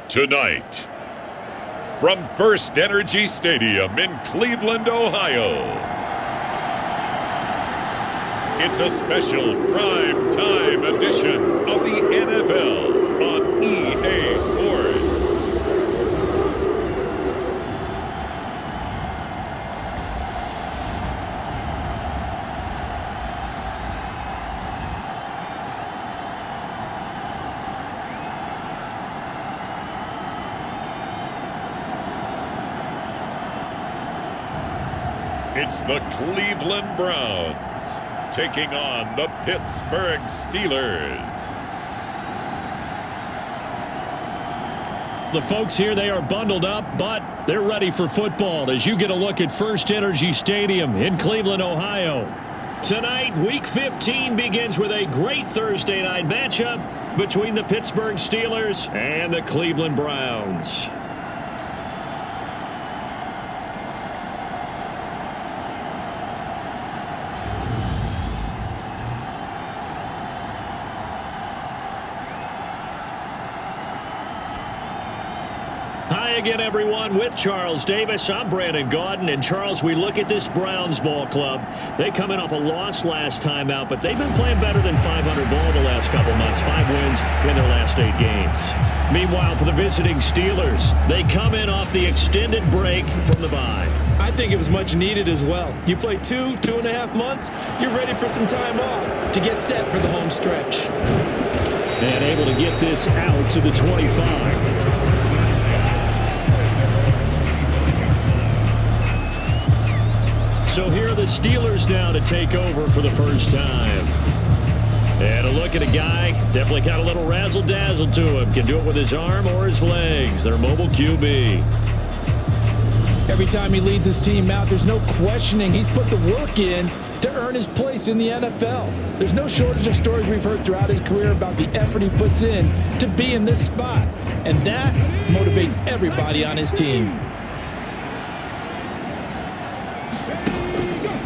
Tonight, from First Energy Stadium in Cleveland, Ohio, it's a special prime time edition of the NFL on EA Sports. It's the Cleveland Browns taking on the Pittsburgh Steelers. The folks here, they are bundled up, but they're ready for football as you get a look at First Energy Stadium in Cleveland, Ohio. Tonight, Week 15 begins with a great Thursday night matchup between the Pittsburgh Steelers and the Cleveland Browns. Again, everyone, with Charles Davis. I'm Brandon Gaudin. And, Charles, we look at this Browns ball club. They come in off a loss last time out, but they've been playing better than 500 ball the last couple months. 5 wins in their last 8 games. Meanwhile, for the visiting Steelers, they come in off the extended break from the bye. I think it was much needed as well. You play 2.5 months, you're ready for some time off to get set for the home stretch. And able to get this out to the 25. So here are the Steelers now to take over for the first time. And a look at a guy, definitely got a little razzle-dazzle to him. Can do it with his arm or his legs. Their mobile QB. Every time he leads his team out, there's no questioning. He's put the work in to earn his place in the NFL. There's no shortage of stories we've heard throughout his career about the effort he puts in to be in this spot. And that motivates everybody on his team.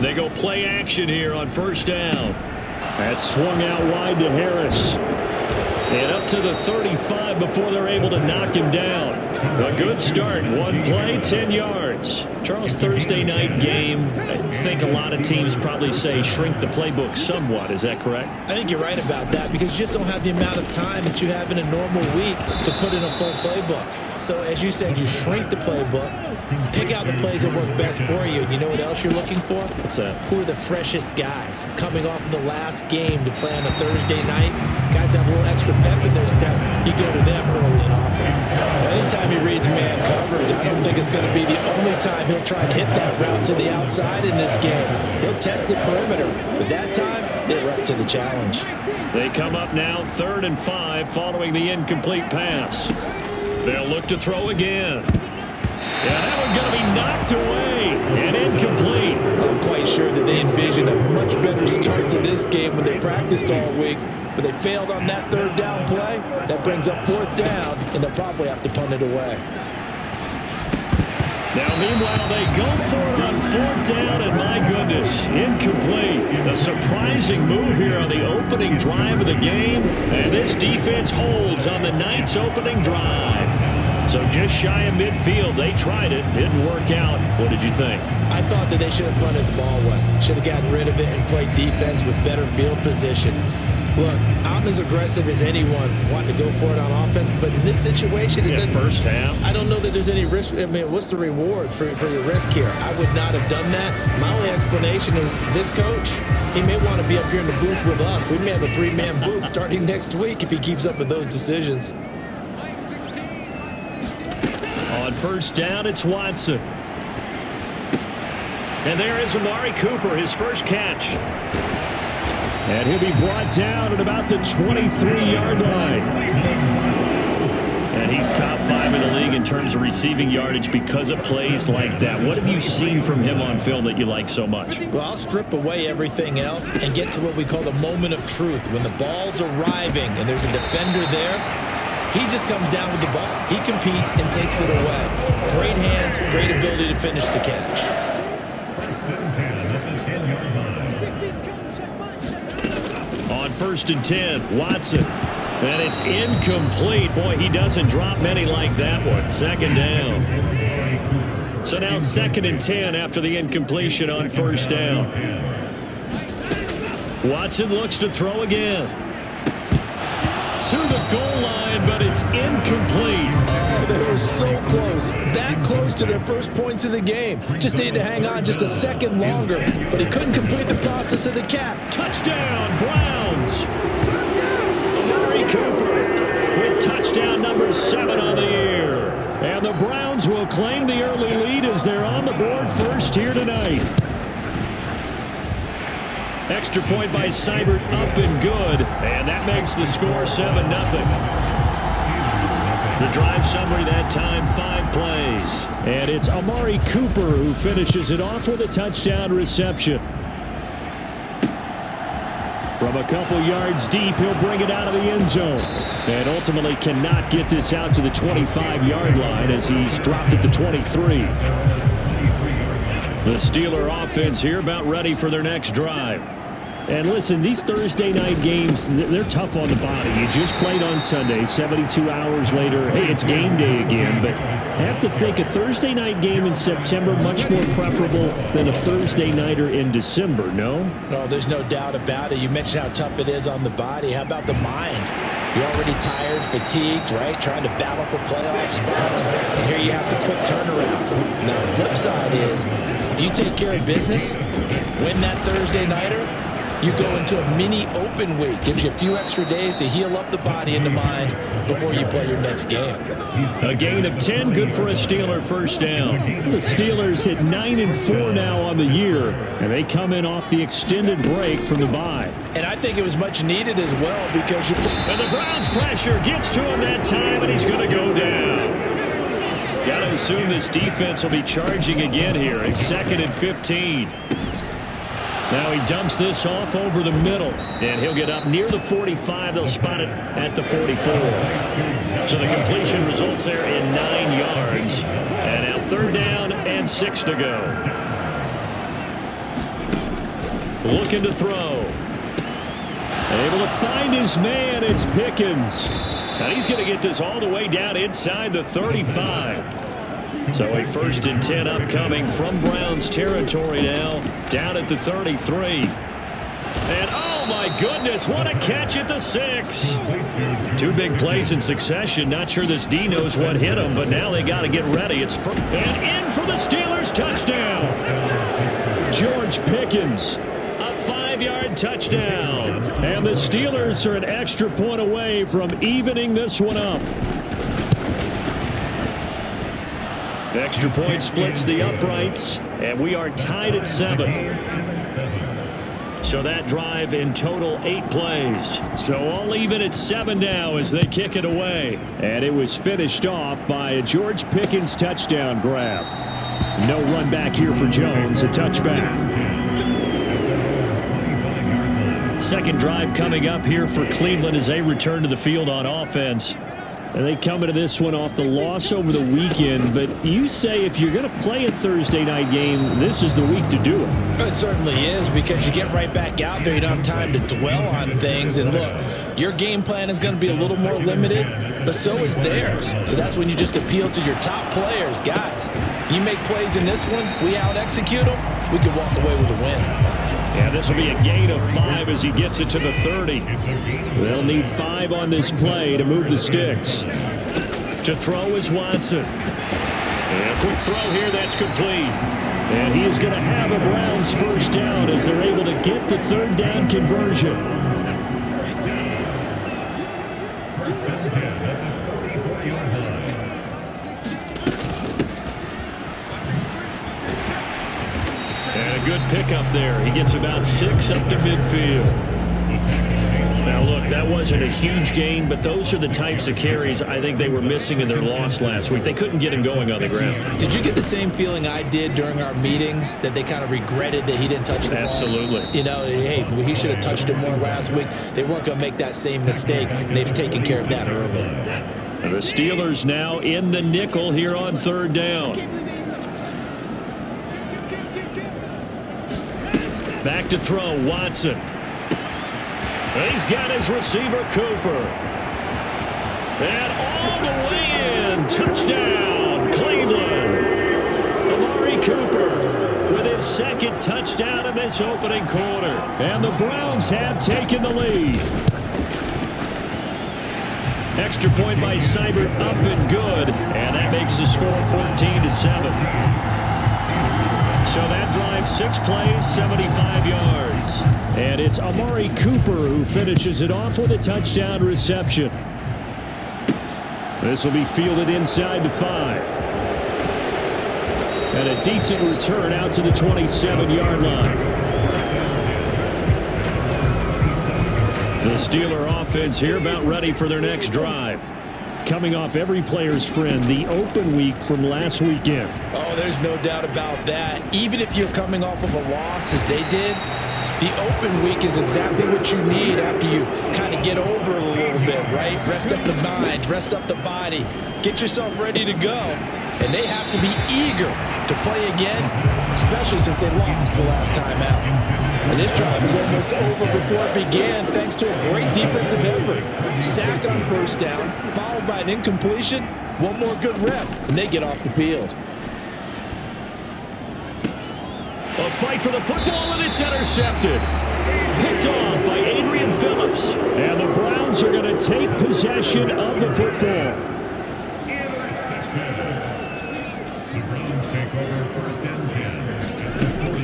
They go play action here on first down. That swung out wide to Harris. And up to the 35 before they're able to knock him down. A good start. 1 play, 10 yards. Charles, Thursday night game, I think a lot of teams probably say shrink the playbook somewhat. Is that correct? I think you're right about that because you just don't have the amount of time that you have in a normal week to put in a full playbook. So as you said, you shrink the playbook, pick out the plays that work best for you. You know what else you're looking for? What's that? Who are the freshest guys coming off of the last game to play on a Thursday night? Guys have a little extra pep in their step. You go to them early and often. Anytime he reads man coverage, I don't think it's going to be the only time he'll try and hit that route to the outside in this game. He'll test the perimeter, but that time, they're up to the challenge. They come up now 3rd and 5 following the incomplete pass. They'll look to throw again. And that one's going to be knocked away and incomplete. Oh, quite pretty sure that they envisioned a much better start to this game when they practiced all week, but they failed on that third down play. That brings up fourth down, and they'll probably have to punt it away. Now, meanwhile, they go for it on fourth down, and my goodness, incomplete. A surprising move here on the opening drive of the game, and this defense holds on the night's opening drive. So just shy of midfield, they tried it, didn't work out. What did you think? I thought that they should have punted the ball away. Should have gotten rid of it and played defense with better field position. Look, I'm as aggressive as anyone wanting to go for it on offense, but in this situation, First half. I don't know that there's any risk. I mean, what's the reward for your risk here? I would not have done that. My only explanation is this coach, he may want to be up here in the booth with us. We may have a three-man booth starting next week if he keeps up with those decisions. On first down, it's Watson. And there is Amari Cooper, his first catch. And he'll be brought down at about the 23-yard line. And he's top 5 in the league in terms of receiving yardage because of plays like that. What have you seen from him on film that you like so much? Well, I'll strip away everything else and get to what we call the moment of truth. When the ball's arriving and there's a defender there, he just comes down with the ball. He competes and takes it away. Great hands, great ability to finish the catch. On first and 10, Watson. And it's incomplete. Boy, he doesn't drop many like that one. Second down. So now second and 10 after the incompletion on first down. Watson looks to throw again. To the goal line, but it's incomplete. Oh, they were so close. That close to their first points of the game. Just needed to hang on just a second longer, but he couldn't complete the process of the cap. Touchdown, Browns. Amari Cooper with touchdown number 7 on the year. And the Browns will claim the early lead as they're on the board first here tonight. Extra point by Seibert, up and good. And that makes the score 7-0. The drive summary that time, 5 plays. And it's Amari Cooper who finishes it off with a touchdown reception. From a couple yards deep, he'll bring it out of the end zone. And ultimately cannot get this out to the 25-yard line as he's dropped at the 23. The Steeler offense here about ready for their next drive. And listen, these Thursday night games, they're tough on the body. You just played on Sunday, 72 hours later. Hey, it's game day again. But I have to think a Thursday night game in September much more preferable than a Thursday nighter in December, no? Oh, there's no doubt about it. You mentioned how tough it is on the body. How about the mind? You're already tired, fatigued, right? Trying to battle for playoff spots. And here you have the quick turnaround. Now, the flip side is, if you take care of business, win that Thursday nighter, you go into a mini open week. Gives you a few extra days to heal up the body and the mind before you play your next game. A gain of 10, good for a Steeler first down. The Steelers hit 9-4 now on the year, and they come in off the extended break from the bye. And I think it was much needed as well because you... And the Browns pressure gets to him that time, and he's going to go down. Got to assume this defense will be charging again here. It's 2nd and 15. Now he dumps this off over the middle, and he'll get up near the 45. They'll spot it at the 44. So the completion results there in 9 yards. And now 3rd down and 6 to go. Looking to throw. Able to find his man. It's Pickens. And he's going to get this all the way down inside the 35. So a 1st and 10 upcoming from Browns territory now, down at the 33. And oh my goodness, what a catch at the 6. 2 big plays in succession. Not sure this D knows what hit him, but now they got to get ready. It's and in for the Steelers, touchdown. George Pickens, a 5-yard touchdown. And the Steelers are an extra point away from evening this one up. The extra point splits the uprights, and we are tied at 7. So that drive in total 8 plays. So all even at 7 now as they kick it away. And it was finished off by a George Pickens touchdown grab. No run back here for Jones, a touchback. Second drive coming up here for Cleveland as they return to the field on offense. And they come into this one off the loss over the weekend. But you say if you're going to play a Thursday night game, this is the week to do it. It certainly is, because you get right back out there. You don't have time to dwell on things. And look, your game plan is going to be a little more limited, but so is theirs. So that's when you just appeal to your top players. Guys, you make plays in this one, we out-execute them, we can walk away with a win. Yeah, this will be a gain of 5 as he gets it to the 30. They'll need 5 on this play to move the sticks. To throw is Watson. And a quick throw here, that's complete. And he is going to have a Browns first down as they're able to get the third down conversion. Good pickup there. He gets about 6 up to midfield. Now, look, that wasn't a huge gain, but those are the types of carries I think they were missing in their loss last week. They couldn't get him going on the ground. Did you get the same feeling I did during our meetings, that they kind of regretted that he didn't touch the ball? Absolutely. You know, hey, he should have touched it more last week. They weren't going to make that same mistake, and they've taken care of that early. And the Steelers now in the nickel here on third down. Back to throw, Watson. He's got his receiver, Cooper. And all the way in. Touchdown, Cleveland. Amari Cooper with his second touchdown in this opening quarter. And the Browns have taken the lead. Extra point by Seibert, up and good. And that makes the score 14-7. So that drives 6 plays, 75 yards. And it's Amari Cooper who finishes it off with a touchdown reception. This will be fielded inside the 5. And a decent return out to the 27-yard line. The Steeler offense here about ready for their next drive. Coming off every player's friend, the open week from last weekend. Oh, there's no doubt about that. Even if you're coming off of a loss as they did, the open week is exactly what you need after you kind of get over a little bit, right? Rest up the mind, rest up the body, get yourself ready to go. And they have to be eager to play again, especially since they lost the last time out. And this drive is almost over before it began, thanks to a great defensive effort. Sack on first down, followed by an incompletion, one more good rep, and they get off the field. A fight for the football, and it's intercepted. Picked off by Adrian Phillips. And the Browns are going to take possession of the football.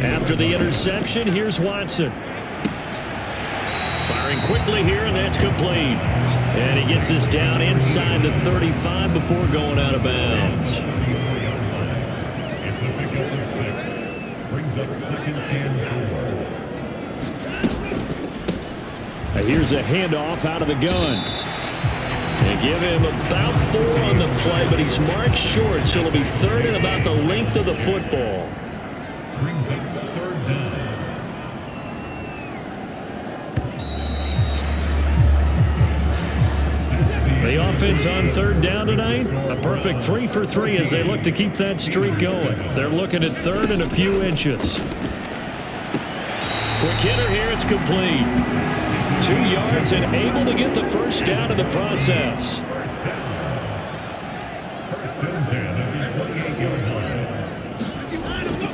After the interception, here's Watson. Firing quickly here, and that's complete. And he gets this down inside the 35 before going out of bounds. Here's a handoff out of the gun. They give him about 4 on the play, but he's marked short, so it'll be third and about the length of the football. The offense on third down tonight, a perfect 3 for 3 as they look to keep that streak going. They're looking at third and a few inches. Quick hitter here, it's complete. 2 yards and able to get the first down in the process.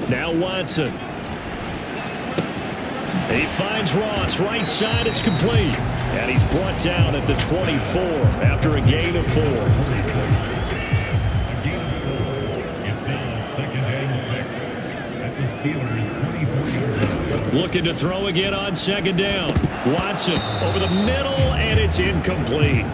Now Watson. He finds Ross, right side, it's complete. And he's brought down at the 24 after a gain of 4. Looking to throw again on second down. Watson over the middle, and it's incomplete.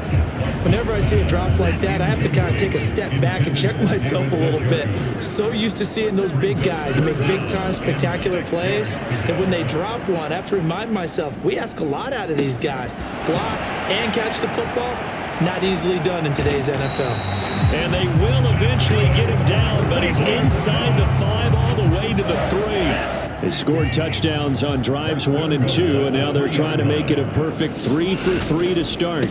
Whenever I see a drop like that, I have to kind of take a step back and check myself a little bit. So used to seeing those big guys make big-time spectacular plays that when they drop one, I have to remind myself, we ask a lot out of these guys. Block and catch the football, not easily done in today's NFL. And they will eventually get him down, but he's inside the 5 all the way to the 3. They scored touchdowns on drives 1 and 2, and now they're trying to make it a perfect 3 for 3 to start.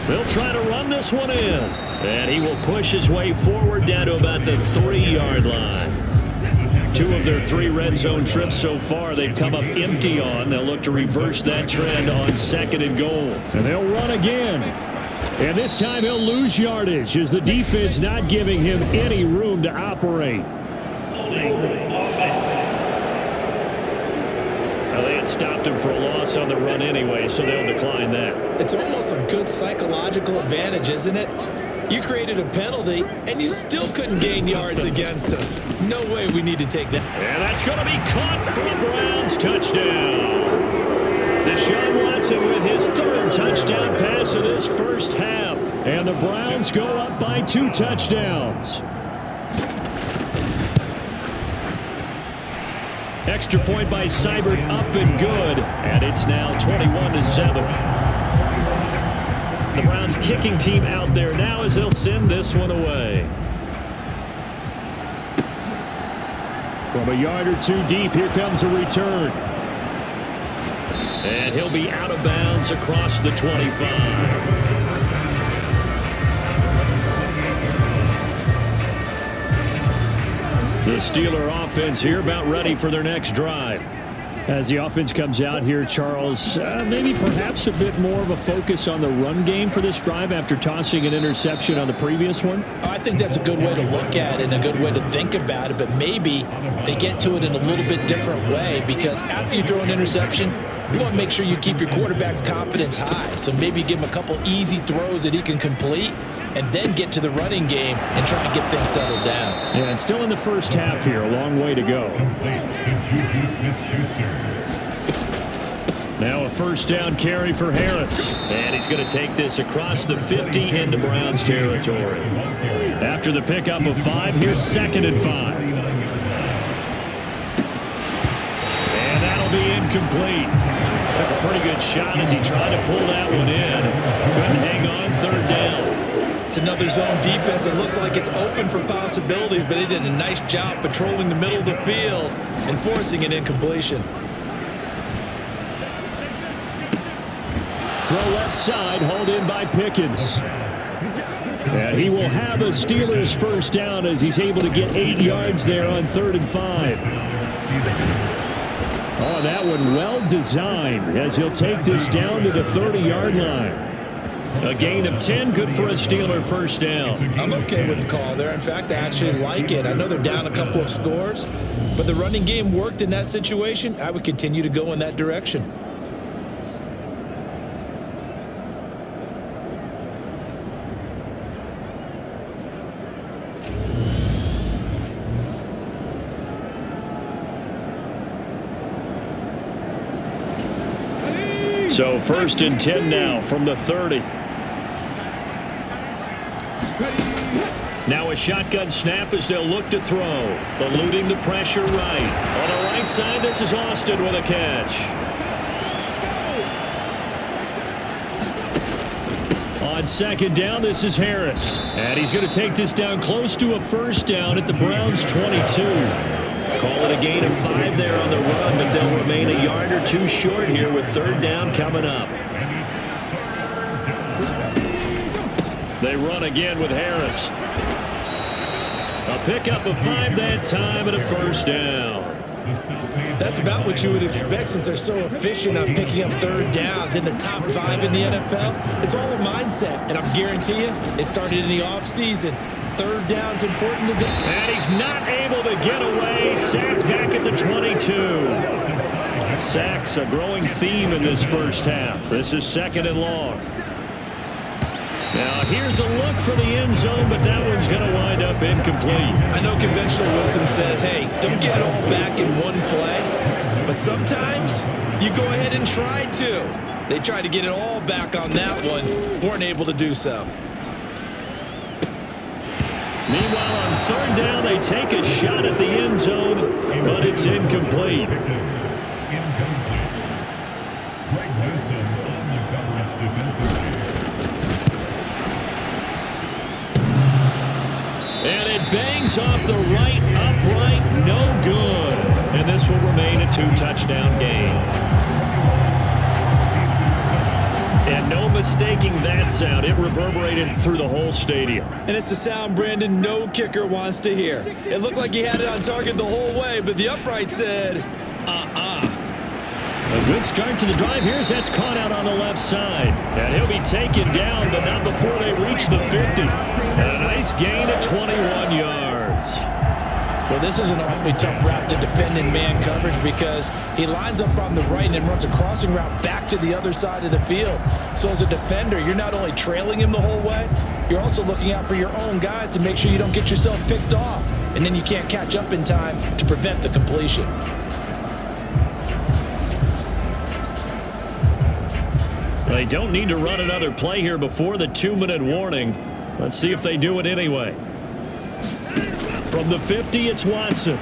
They'll try to run this one in, and he will push his way forward down to about the 3-yard line. 2 of their 3 red zone trips so far they've come up empty on. They'll look to reverse that trend on 2nd and goal. And they'll run again. And this time he'll lose yardage as the defense not giving him any room to operate. Well, they had stopped him for a loss on the run anyway, so they'll decline that. It's almost a good psychological advantage, isn't it? You created a penalty, and you still couldn't gain yards against us. No way we need to take that. And that's going to be caught for the Browns. Touchdown. Deshaun Watson with his 3rd touchdown pass of this first half. And the Browns go up by 2 touchdowns. Extra point by Seibert, up and good. And it's now 21-7. The Browns kicking team out there now as they'll send this one away. From a yard or 2 deep, here comes a return. And he'll be out of bounds across the 25. The Steeler offense here about ready for their next drive. As the offense comes out here, Charles, maybe perhaps a bit more of a focus on the run game for this drive after tossing an interception on the previous one? I think that's a good way to look at it and a good way to think about it, but maybe they get to it in a little bit different way because after you throw an interception, you want to make sure you keep your quarterback's confidence high. So maybe give him a couple easy throws that he can complete and then get to the running game and try to get things settled down. Yeah, and still in the first half here, a long way to go. Now a first down carry for Harris. And he's going to take this across the 50 into Browns territory. After the pickup of 5, here's 2nd and 5. And that'll be incomplete. Took a pretty good shot as he tried to pull that one in. Couldn't hang on, 3rd down. It's another zone defense. It looks like it's open for possibilities, but they did a nice job patrolling the middle of the field and forcing an incompletion. Throw left side, hauled in by Pickens. And he will have a Steelers first down as he's able to get 8 yards there on 3rd and 5. Oh, that one well designed as he'll take this down to the 30-yard line. A gain of 10, good for a Steeler first down. I'm okay with the call there. In fact, I actually like it. I know they're down a couple of scores, but the running game worked in that situation. I would continue to go in that direction. So 1st and 10 now from the 30. Now a shotgun snap as they'll look to throw. Eluding the pressure right. On the right side, this is Austin with a catch. On 2nd down, this is Harris. And he's going to take this down close to a first down at the Browns' 22. Call it a gain of 5 there on the run, but they'll remain a yard or 2 short here with 3rd down coming up. They run again with Harris. A pickup of 5 that time and a first down. That's about what you would expect since they're so efficient on picking up 3rd downs in the top 5 in the NFL. It's all a mindset, and I guarantee you it started in the offseason. 3rd down's important to them. And he's not able to get away. Sacked back at the 22. Sacks a growing theme in this first half. This is 2nd and long. Now here's a look for the end zone, but that one's going to wind up incomplete. I know conventional wisdom says, hey, don't get it all back in one play. But sometimes you go ahead and try to. They tried to get it all back on that one. Weren't able to do so. Meanwhile, on 3rd down, they take a shot at the end zone, but it's incomplete. And it bangs off the right upright, no good. And this will remain 2-touchdown game. And no mistaking that sound. It reverberated through the whole stadium. And it's the sound, Brandon, no kicker wants to hear. It looked like he had it on target the whole way, but the upright said, A good start to the drive. That's caught out on the left side. And he'll be taken down, but not before they reach the 50. And a nice gain of 21 yards. Well, this is an awfully tough route to defend in man coverage because he lines up on the right and then runs a crossing route back to the other side of the field. So as a defender, you're not only trailing him the whole way, you're also looking out for your own guys to make sure you don't get yourself picked off. And then you can't catch up in time to prevent the completion. They don't need to run another play here before the 2-minute warning. Let's see if they do it anyway. From the 50, it's Watson.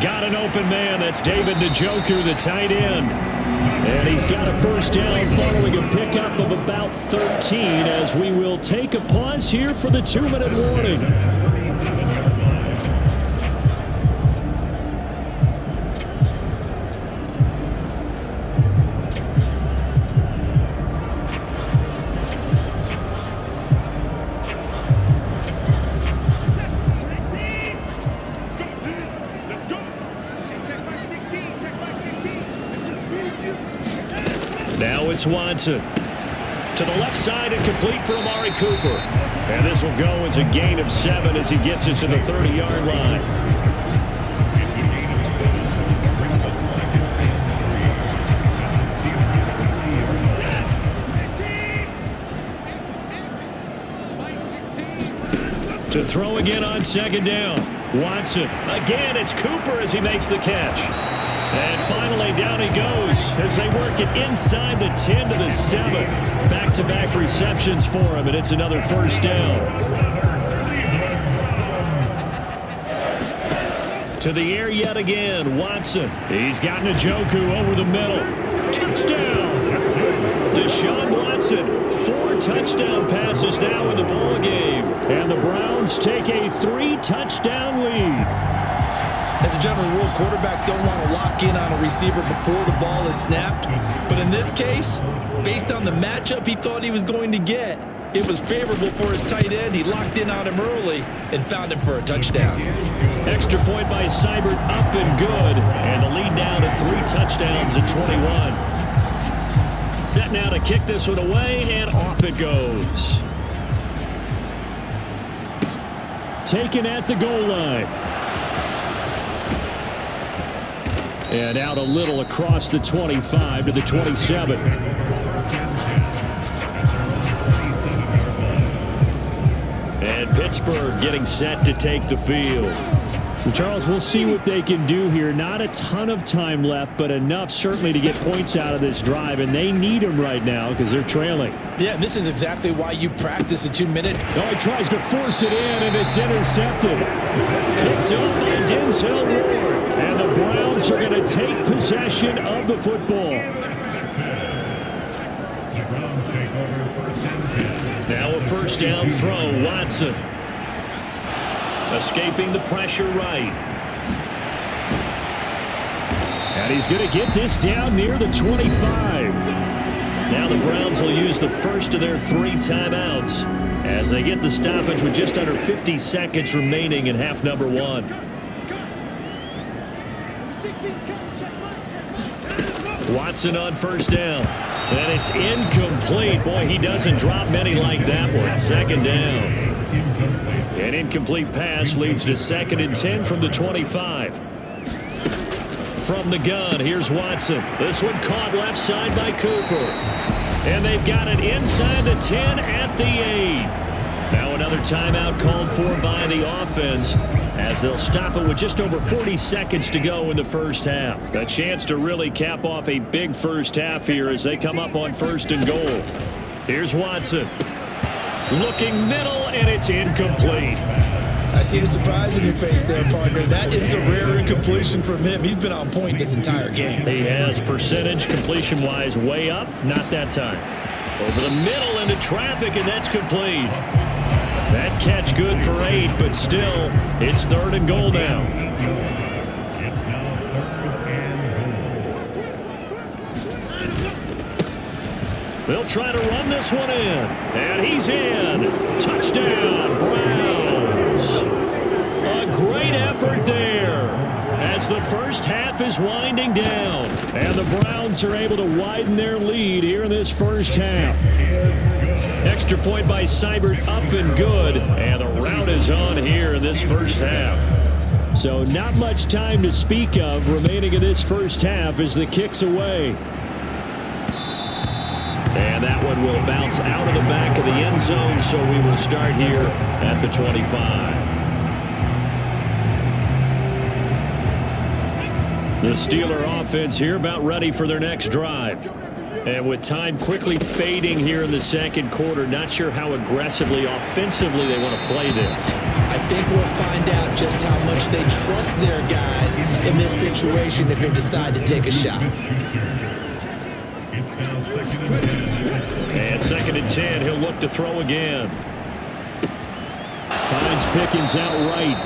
Got an open man. That's David Njoku, the tight end. And he's got a first down following a pickup of about 13 as we will take a pause here for the 2-minute warning. Now it's Watson. To the left side and complete for Amari Cooper. And this will go as a gain of 7 as he gets it to the 30-yard line. To throw again on second down. Watson. Again, it's Cooper as he makes the catch. And finally, down he goes as they work it inside the 10 to the 7. Back-to-back receptions for him, and it's another first down. To the air yet again, Watson. He's got Njoku over the middle. Touchdown! Deshaun Watson, 4 touchdown passes now in the ballgame. And the Browns take a 3-touchdown lead. As a general rule, quarterbacks don't want to lock in on a receiver before the ball is snapped. But in this case, based on the matchup he thought he was going to get, it was favorable for his tight end. He locked in on him early and found him for a touchdown. Extra point by Seibert, up and good. And the lead down to 3 touchdowns at 21. Set now to kick this one away, and off it goes. Taken at the goal line. And out a little across the 25 to the 27. And Pittsburgh getting set to take the field. Well, Charles, we'll see what they can do here. Not a ton of time left, but enough certainly to get points out of this drive. And they need them right now because they're trailing. Yeah, this is exactly why you practice a 2-minute. Oh, he tries to force it in, and it's intercepted. Picked up by Denzel Ward. And the Browns are going to take possession of the football. Now a first down throw, Watson. Escaping the pressure right. And he's going to get this down near the 25. Now the Browns will use the first of their 3 timeouts as they get the stoppage with just under 50 seconds remaining in half number 1. Watson on first down. And it's incomplete. Boy, he doesn't drop many like that one. Second down. An incomplete pass leads to 2nd and 10 from the 25. From the gun, here's Watson. This one caught left side by Cooper. And they've got it inside the 10 at the 8. Now another timeout called for by the offense as they'll stop it with just over 40 seconds to go in the first half. A chance to really cap off a big first half here as they come up on 1st and goal. Here's Watson. Looking middle, and it's incomplete. I see the surprise in your face there, partner. That is a rare incompletion from him. He's been on point this entire game. He has percentage completion-wise way up. Not that time. Over the middle into traffic, and that's complete. That catch good for 8, but still, it's 3rd and goal now. They'll try to run this one in. And he's in. Touchdown, Browns. A great effort there as the first half is winding down. And the Browns are able to widen their lead here in this first half. Extra point by Seibert, up and good. And the rout is on here in this first half. So not much time to speak of remaining in this first half as the kick's away. And that one will bounce out of the back of the end zone, so we will start here at the 25. The Steeler offense here about ready for their next drive. And with time quickly fading here in the second quarter, not sure how aggressively, offensively they want to play this. I think we'll find out just how much they trust their guys in this situation if they decide to take a shot. And 2nd and 10, he'll look to throw again. Finds Pickens outright.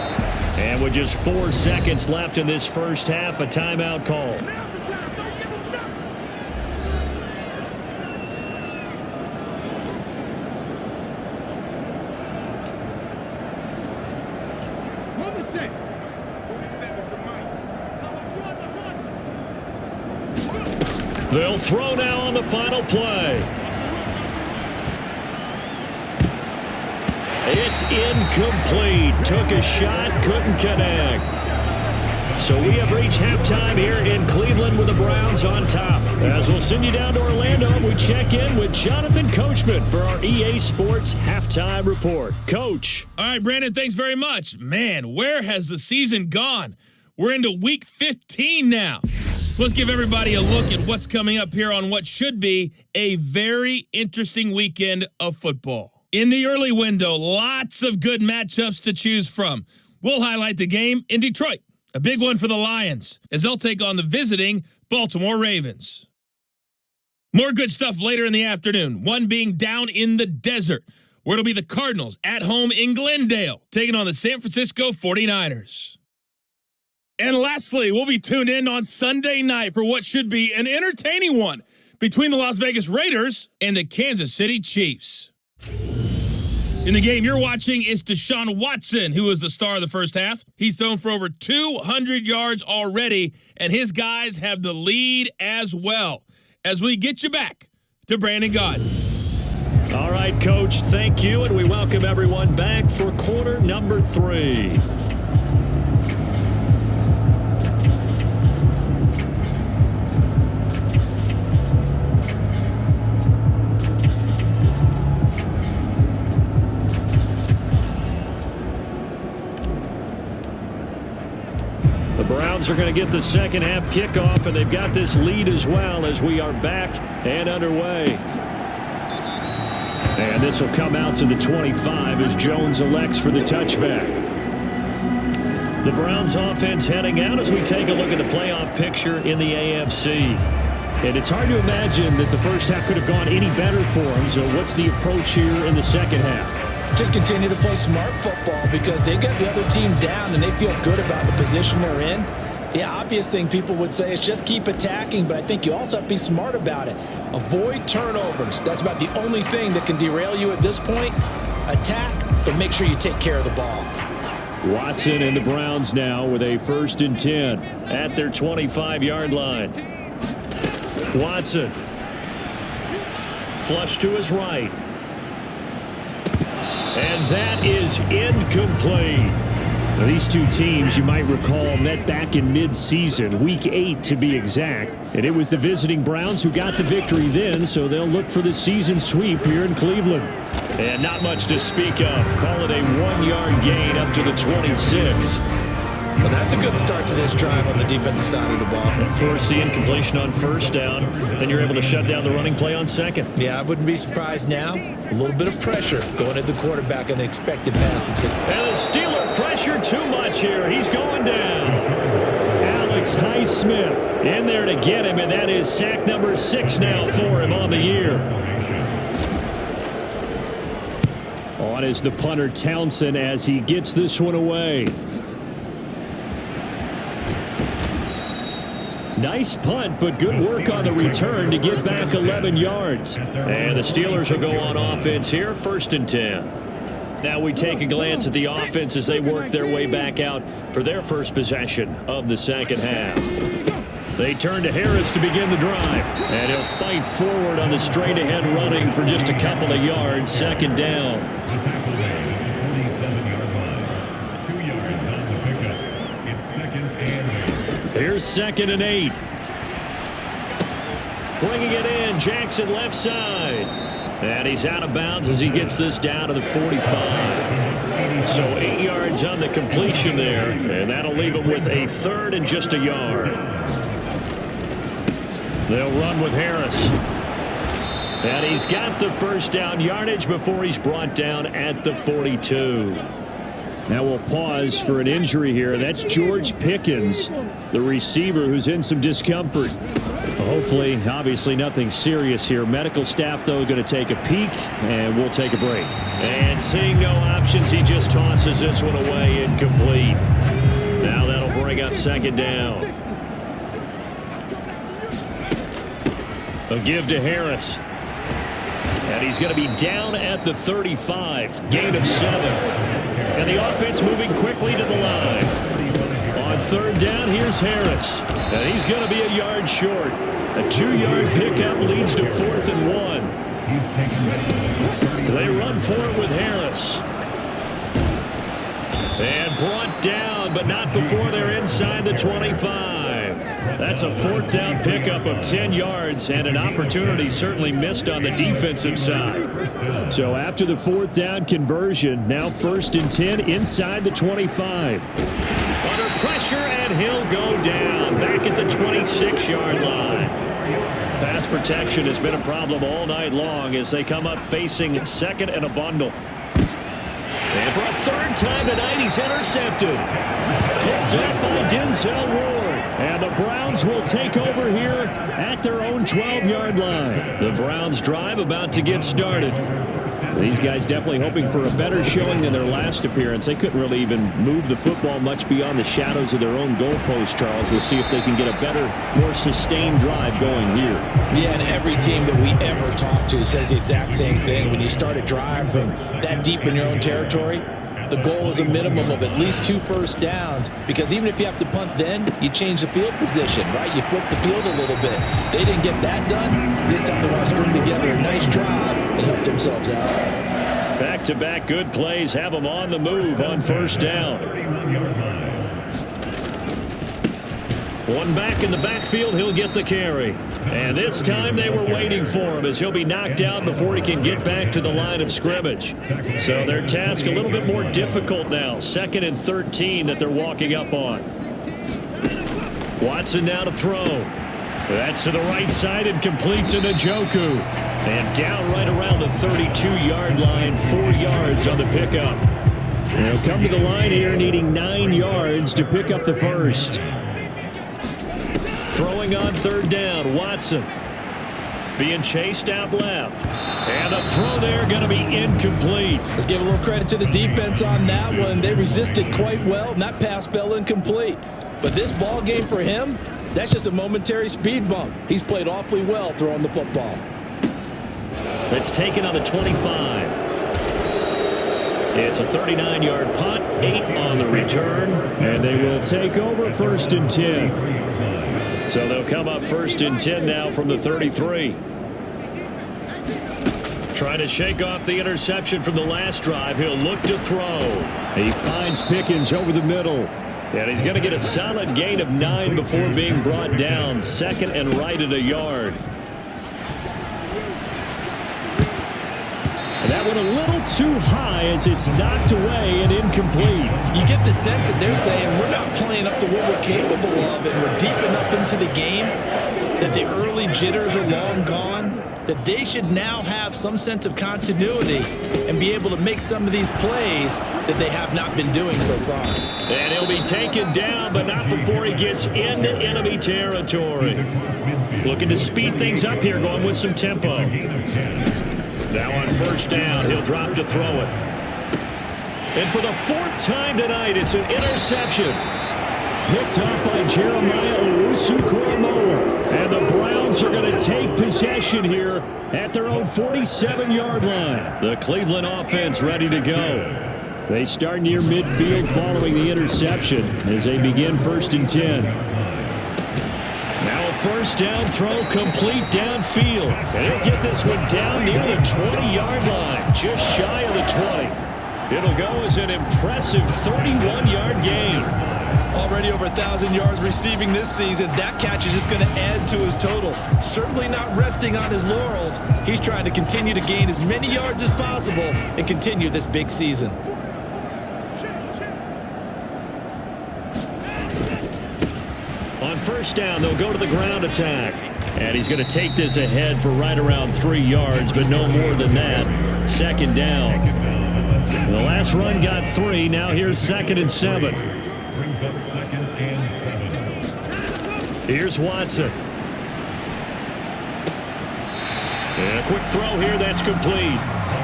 And with just 4 seconds left in this first half, a timeout call. They'll throw now on the final play. It's incomplete. Took a shot, couldn't connect. So we have reached halftime here in Cleveland with the Browns on top. As we'll send you down to Orlando, we check in with Jonathan Coachman for our EA Sports Halftime Report. Coach. All right, Brandon, thanks very much. Man, where has the season gone? We're into week 15 now. So let's give everybody a look at what's coming up here on what should be a very interesting weekend of football. In the early window, lots of good matchups to choose from. We'll highlight the game in Detroit, a big one for the Lions, as they'll take on the visiting Baltimore Ravens. More good stuff later in the afternoon, one being down in the desert, where it'll be the Cardinals at home in Glendale, taking on the San Francisco 49ers. And lastly, we'll be tuned in on Sunday night for what should be an entertaining one between the Las Vegas Raiders and the Kansas City Chiefs. In the game you're watching is Deshaun Watson, who is the star of the first half. He's thrown for over 200 yards already, and his guys have the lead as well. As we get you back to Brandon Gaudin. All right, Coach, thank you, and we welcome everyone back for quarter number 3. The Browns are going to get the second half kickoff, and they've got this lead as well as we are back and underway. And this will come out to the 25 as Jones elects for the touchback. The Browns offense heading out as we take a look at the playoff picture in the AFC. And it's hard to imagine that the first half could have gone any better for them. So what's the approach here in the second half? Just continue to play smart football because they got the other team down and they feel good about the position they're in. The obvious thing people would say is just keep attacking, but I think you also have to be smart about it. Avoid turnovers. That's about the only thing that can derail you at this point. Attack, but make sure you take care of the ball. Watson and the Browns now with a 1st and 10 at their 25-yard line. Watson. Flush to his right. And that is incomplete. Now, these two teams, you might recall, met back in mid-season, week 8 to be exact. And it was the visiting Browns who got the victory then, so they'll look for the season sweep here in Cleveland. And not much to speak of. Call it a 1-yard gain up to the 26. Well, that's a good start to this drive on the defensive side of the ball. And force the incompletion on 1st down. Then you're able to shut down the running play on 2nd. Yeah, I wouldn't be surprised now. A little bit of pressure going at the quarterback on the expected passing signal. And the Steeler pressure too much here. He's going down. Alex Highsmith in there to get him, and that is sack number 6 now for him on the year. On is the punter Townsend as he gets this one away. Nice punt, but good work on the return to get back 11 yards. And the Steelers will go on offense here, 1st and 10. Now we take a glance at the offense as they work their way back out for their first possession of the second half. They turn to Harris to begin the drive. And he'll fight forward on the straight-ahead running for just a couple of yards, 2nd down. Here's 2nd and 8. Bringing it in, Jackson left side. And he's out of bounds as he gets this down to the 45. So 8 yards on the completion there, and that'll leave him with a 3rd and just a yard. They'll run with Harris. And he's got the 1st down yardage before he's brought down at the 42. Now we'll pause for an injury here. That's George Pickens, the receiver, who's in some discomfort. Hopefully, obviously nothing serious here. Medical staff, though, going to take a peek, and we'll take a break. And seeing no options, he just tosses this one away, incomplete. Now that'll bring up 2nd down. A give to Harris. And he's going to be down at the 35. Gain of 7. And the offense moving quickly to the line. On 3rd down, here's Harris. And he's going to be a yard short. A 2-yard pickup leads to 4th and 1. They run for it with Harris. And brought down, but not before they're inside the 25. That's a 4th down pickup of 10 yards and an opportunity certainly missed on the defensive side. So after the 4th down conversion, now 1st and 10 inside the 25. Under pressure, and he'll go down back at the 26-yard line. Pass protection has been a problem all night long as they come up facing 2nd and a bundle. And for a 3rd time tonight, he's intercepted. Picked up by Denzel Ward. And the Browns will take over here at their own 12-yard line. The Browns drive about to get started. These guys definitely hoping for a better showing than their last appearance. They couldn't really even move the football much beyond the shadows of their own goalpost, Charles. We'll see if they can get a better, more sustained drive going here. Yeah, and every team that we ever talk to says the exact same thing. When you start a drive from that deep in your own territory, the goal is a minimum of at least 2 first downs, because even if you have to punt then, you change the field position, right? You flip the field a little bit. They didn't get that done. This time they want to string together a nice drive and help themselves out. Back-to-back good plays have them on the move on 1st down. One back in the backfield, he'll get the carry. And this time they were waiting for him as he'll be knocked down before he can get back to the line of scrimmage. So their task a little bit more difficult now. 2nd and 13 that they're walking up on. Watson now to throw. That's to the right side and complete to Njoku. And down right around the 32-yard line, 4 yards on the pickup. They'll come to the line here needing 9 yards to pick up the 1st. Throwing on 3rd down, Watson. Being chased out left. And the throw there going to be incomplete. Let's give a little credit to the defense on that one. They resisted quite well, and that pass fell incomplete. But this ball game for him, that's just a momentary speed bump. He's played awfully well throwing the football. It's taken on the 25. It's a 39-yard punt, 8 on the return, and they will take over 1st and 10. So they'll come up 1st and 10 now from the 33. Trying to shake off the interception from the last drive. He'll look to throw. He finds Pickens over the middle. And he's going to get a solid gain of 9 before being brought down. 2nd and right at a yard. And that one a little too high as it's knocked away and incomplete. You get the sense that they're saying we're not playing up to what we're capable of, and we're deep enough into the game that the early jitters are long gone, that they should now have some sense of continuity and be able to make some of these plays that they have not been doing so far. And he'll be taken down, but not before he gets into enemy territory. Looking to speed things up here, going with some tempo. Now on 1st down, he'll drop to throw it. And for the 4th time tonight, it's an interception. Picked off by Jeremiah Owusu-Koramoah. And the Browns are going to take possession here at their own 47-yard line. The Cleveland offense ready to go. They start near midfield following the interception as they begin 1st and 10. Now a first down throw complete downfield. And he'll get this one down near the 20-yard line, just shy of the 20. It'll go as an impressive 31-yard gain. Already over 1,000 yards receiving this season. That catch is just going to add to his total. Certainly not resting on his laurels. He's trying to continue to gain as many yards as possible and continue this big season. On first down, they'll go to the ground attack. And he's going to take this ahead for right around 3 yards, but no more than that. 2nd down. The last run got 3. Now here's 2nd and 7. Here's Watson. And a quick throw here. That's complete.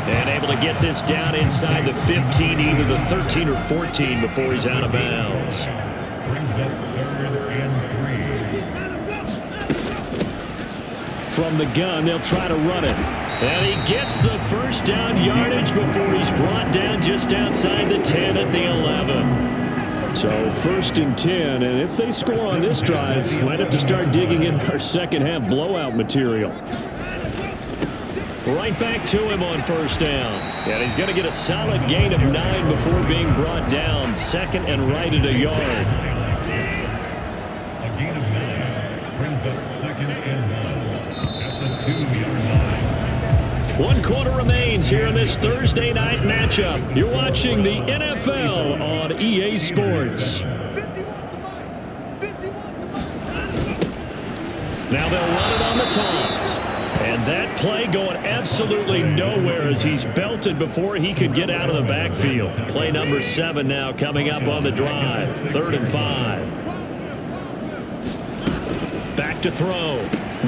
And able to get this down inside the 15, either the 13 or 14 before he's out of bounds. From the gun, they'll try to run it. And he gets the first down yardage before he's brought down just outside the 10 at the 11. So 1st and 10, and if they score on this drive, might have to start digging in our second half blowout material. Right back to him on first down. And he's going to get a solid gain of 9 before being brought down. 2nd and right at a yard. A gain of 9 brings up 2nd and 1 at the 2-yard line. 1 quarter remains here in this Thursday night matchup. You're watching the NFL on EA Sports. Now they'll run it on the toss. And that play going absolutely nowhere as he's belted before he could get out of the backfield. Play number 7 now coming up on the drive. 3rd and 5. Back to throw.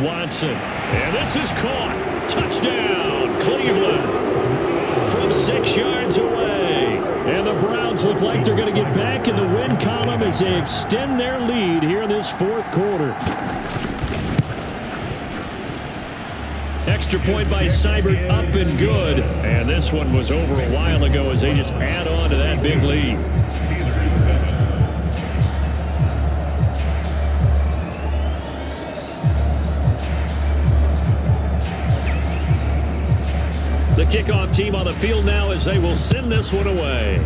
Watson. And this is caught. Touchdown, Cleveland. From 6 yards away. And the Browns look like they're going to get back in the win column as they extend their lead here in this 4th quarter. Extra point by Seibert, up and good. And this one was over a while ago as they just add on to that big lead. The kickoff team on the field now as they will send this one away.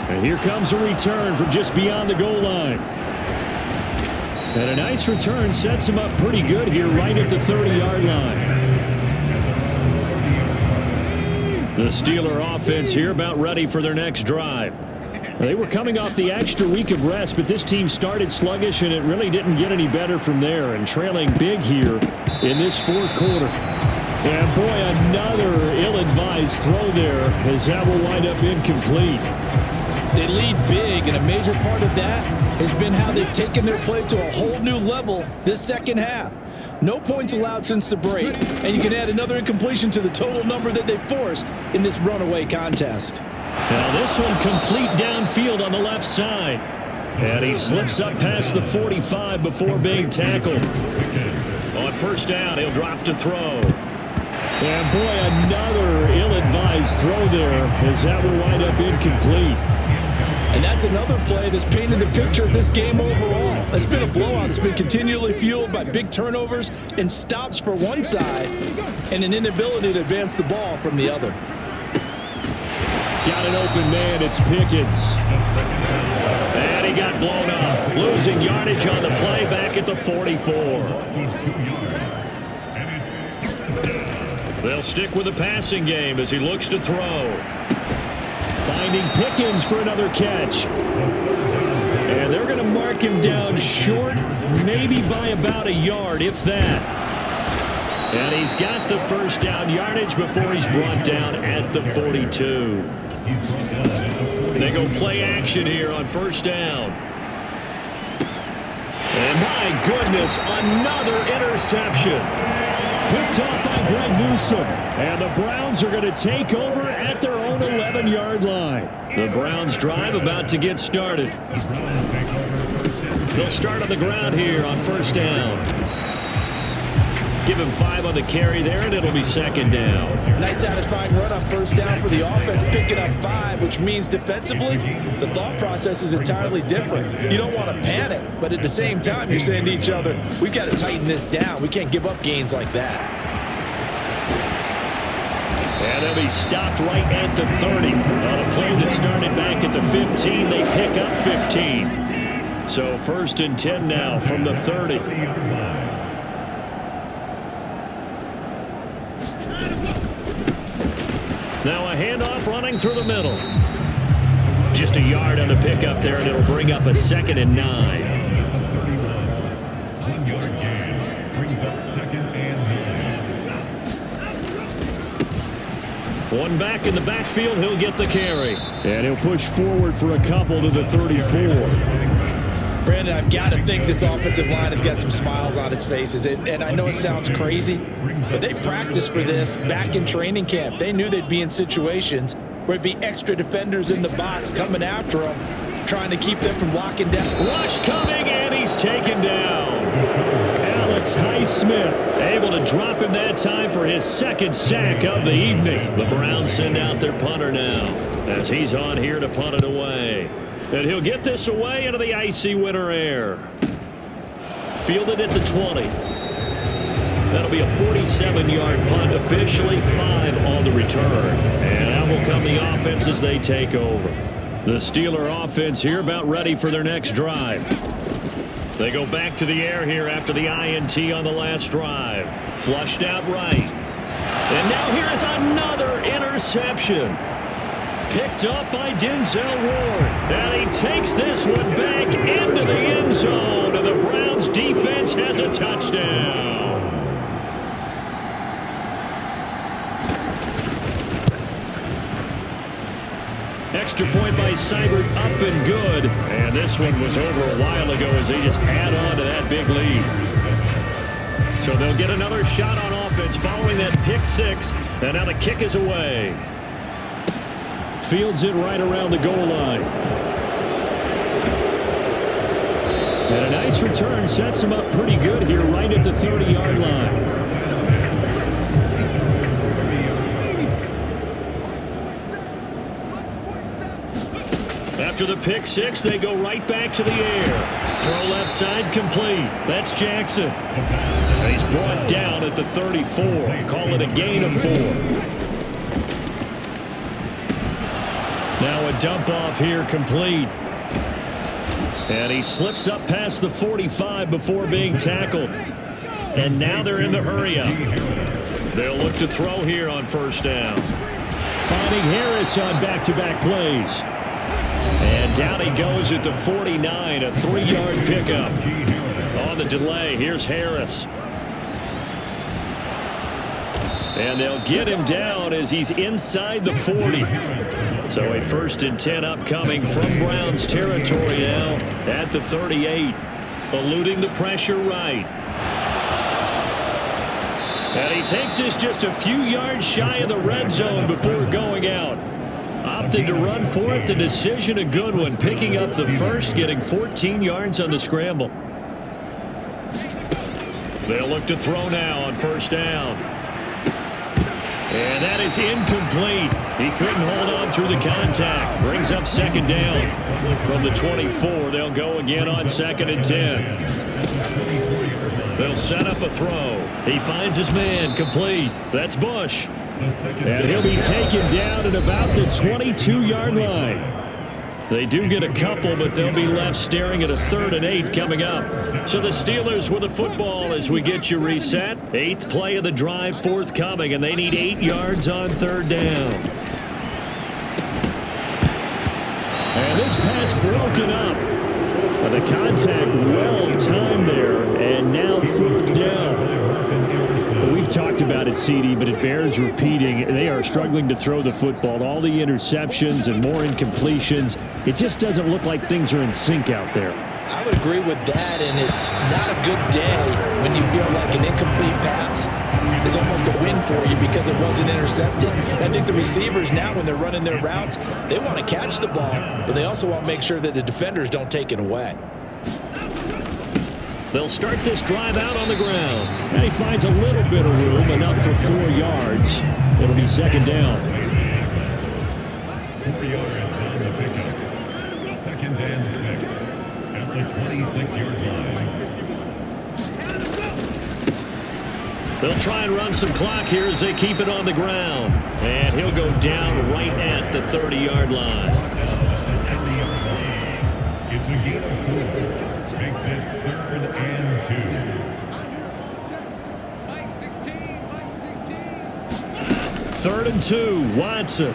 And here comes a return from just beyond the goal line. And a nice return sets him up pretty good here right at the 30-yard line. The Steeler offense here about ready for their next drive. They were coming off the extra week of rest, but this team started sluggish, and it really didn't get any better from there, and trailing big here in this 4th quarter. And boy, another ill-advised throw there as that will wind up incomplete. They lead big, and a major part of that has been how they've taken their play to a whole new level this 2nd half. No points allowed since the break, and you can add another incompletion to the total number that they forced in this runaway contest. Now this one complete downfield on the left side. And he slips up past the 45 before being tackled. On first down, he'll drop to throw. And boy, another ill-advised throw there as that will wind up incomplete. And that's another play that's painted the picture of this game overall. It's been a blowout. It's been continually fueled by big turnovers and stops for one side and an inability to advance the ball from the other. Got an open man. It's Pickens. And he got blown up. Losing yardage on the play back at the 44. They'll stick with the passing game as he looks to throw. Finding Pickens for another catch. And they're going to mark him down short, maybe by about a yard, if that. And he's got the first down yardage before he's brought down at the 42. They go play action here on first down. And my goodness, another interception. Picked off by Greg Newsome. And the Browns are going to take over at their own 11-yard line. The Browns drive about to get started. They'll start on the ground here on first down. Give him 5 on the carry there, and it'll be second down. Nice satisfying run on first down for the offense, picking up 5, which means defensively, the thought process is entirely different. You don't want to panic, but at the same time, you're saying to each other, we've got to tighten this down. We can't give up gains like that. And they'll be stopped right at the 30. On a play that started back at the 15, they pick up 15. So first and 10 now from the 30. Now a handoff running through the middle. Just a yard on the pickup there, and it'll bring up a 2nd and 9. 1 yard gain brings up 2nd and 9. One back in the backfield, he'll get the carry. And he'll push forward for a couple to the 34. Brandon, I've got to think this offensive line has got some smiles on its faces. And I know it sounds crazy, but they practiced for this back in training camp. They knew they'd be in situations where it'd be extra defenders in the box coming after them, trying to keep them from locking down. Rush coming, and he's taken down. Alex Highsmith able to drop him that time for his 2nd sack of the evening. The Browns send out their punter now as he's on here to punt it away. And he'll get this away into the icy winter air. Fielded at the 20. That'll be a 47-yard punt, officially 5 on the return. And out will come the offense as they take over. The Steeler offense here about ready for their next drive. They go back to the air here after the INT on the last drive. Flushed out right. And now here is another interception. Picked up by Denzel Ward. And he takes this one back into the end zone. And the Browns defense has a touchdown. Extra point by Seibert, up and good. And this one was over a while ago as they just add on to that big lead. So they'll get another shot on offense following that pick 6. And now the kick is away. Fields it right around the goal line. And a nice return sets him up pretty good here right at the 30-yard line. After the pick 6, they go right back to the air. Throw left side complete. That's Jackson. And he's brought down at the 34. Call it a gain of 4. Now a dump off here complete. And he slips up past the 45 before being tackled. And now they're in the hurry up. They'll look to throw here on first down. Finding Harris on back-to-back plays. And down he goes at the 49, a 3-yard pickup. On the delay, here's Harris. And they'll get him down as he's inside the 40. So a 1st and 10 upcoming from Browns territory now at the 38. Eluding the pressure right. And he takes this just a few yards shy of the red zone before going out. Opted to run for it. The decision a good one. Picking up the first, getting 14 yards on the scramble. They'll look to throw now on first down. And that is incomplete. He couldn't hold on through the contact. Brings up 2nd down. From the 24, they'll go again on 2nd and 10. They'll set up a throw. He finds his man, complete. That's Bush. And he'll be taken down at about the 22-yard line. They do get a couple, but they'll be left staring at a 3rd and 8 coming up. So the Steelers with the football as we get you reset. 8th play of the drive forthcoming, and they need 8 yards on 3rd down. And this pass broken up. And the contact well timed there, and now 4th down. We've talked about it, CD, but it bears repeating. They are struggling to throw the football. All the interceptions and more incompletions. It just doesn't look like things are in sync out there. I I would agree with that, and it's not a good day when you feel like an incomplete pass is almost a win for you because it wasn't intercepted. And I think the receivers now, when they're running their routes, they want to catch the ball, but they also want to make sure that the defenders don't take it away. They'll start this drive out on the ground. And he finds a little bit of room, enough for 4 yards. It'll be second down. 4 yards on the pickup. Second and 6 at the 26-yard line. They'll try and run some clock here as they keep it on the ground. And he'll go down right at the 30-yard line. It's a gain of 4. Makes it 3rd and 2. 3rd and 2. Watson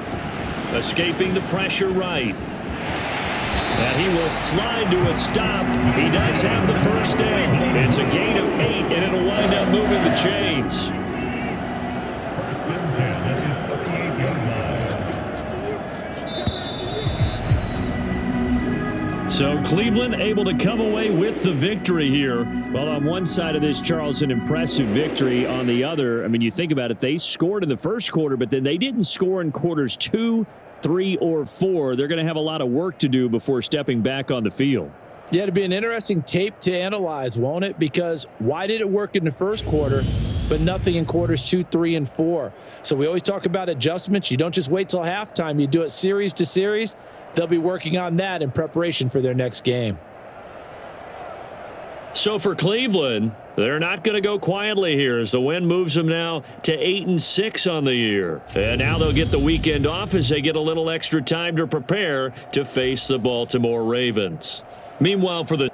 escaping the pressure right. And he will slide to a stop. He does have the first down. It's a gain of 8, and it'll wind up moving the chains. So Cleveland able to come away with the victory here. Well, on one side of this, Charles, an impressive victory. On the other, I mean, you think about it, they scored in the first quarter, but then they didn't score in quarters 2, 3, or 4. They're going to have a lot of work to do before stepping back on the field. Yeah, it'll be an interesting tape to analyze, won't it? Because why did it work in the first quarter, but nothing in quarters 2, 3, and 4? So we always talk about adjustments. You don't just wait till halftime. You do it series to series. They'll be working on that in preparation for their next game. So for Cleveland, they're not going to go quietly here as the win moves them now to 8-6 on the year. And now they'll get the weekend off as they get a little extra time to prepare to face the Baltimore Ravens. Meanwhile, for the